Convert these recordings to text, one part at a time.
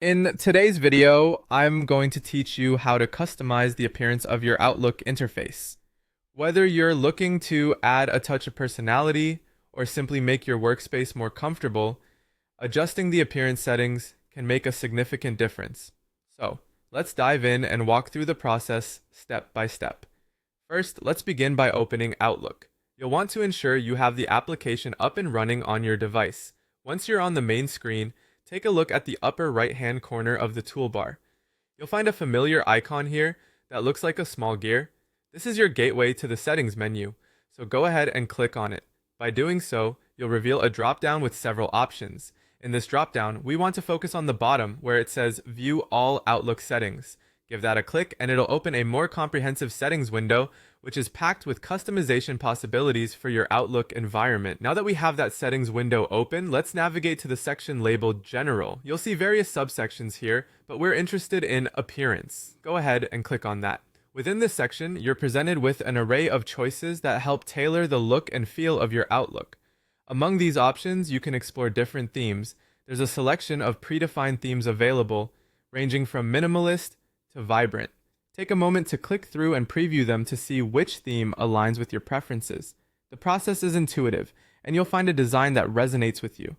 In today's video, I'm going to teach you how to customize the appearance of your Outlook interface. Whether you're looking to add a touch of personality or simply make your workspace more comfortable, adjusting the appearance settings can make a significant difference. So, let's dive in and walk through the process step by step. First, let's begin by opening Outlook. You'll want to ensure you have the application up and running on your device. Once you're on the main screen, take a look at the upper right-hand corner of the toolbar. You'll find a familiar icon here that looks like a small gear. This is your gateway to the settings menu, so go ahead and click on it. By doing so, you'll reveal a drop-down with several options. In this drop-down, we want to focus on the bottom where it says View All Outlook Settings. Give that a click and it'll open a more comprehensive settings window, which is packed with customization possibilities for your Outlook environment. Now that we have that settings window open, let's navigate to the section labeled General. You'll see various subsections here, but we're interested in Appearance. Go ahead and click on that. Within this section, you're presented with an array of choices that help tailor the look and feel of your Outlook. Among these options, you can explore different themes. There's a selection of predefined themes available, ranging from minimalist to vibrant. Take a moment to click through and preview them to see which theme aligns with your preferences. The process is intuitive, and you'll find a design that resonates with you.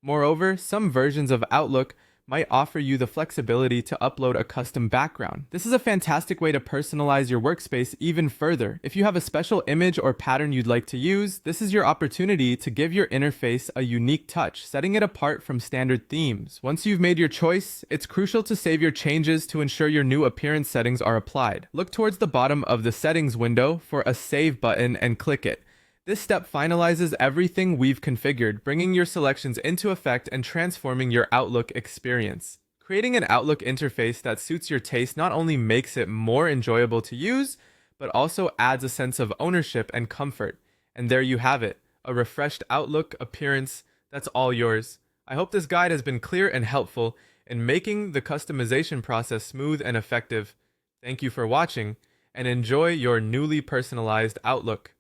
Moreover, some versions of Outlook might offer you the flexibility to upload a custom background. This is a fantastic way to personalize your workspace even further. If you have a special image or pattern you'd like to use, this is your opportunity to give your interface a unique touch, setting it apart from standard themes. Once you've made your choice, it's crucial to save your changes to ensure your new appearance settings are applied. Look towards the bottom of the settings window for a Save button and click it. This step finalizes everything we've configured, bringing your selections into effect and transforming your Outlook experience. Creating an Outlook interface that suits your taste not only makes it more enjoyable to use, but also adds a sense of ownership and comfort. And there you have it, a refreshed Outlook appearance that's all yours. I hope this guide has been clear and helpful in making the customization process smooth and effective. Thank you for watching, and enjoy your newly personalized Outlook.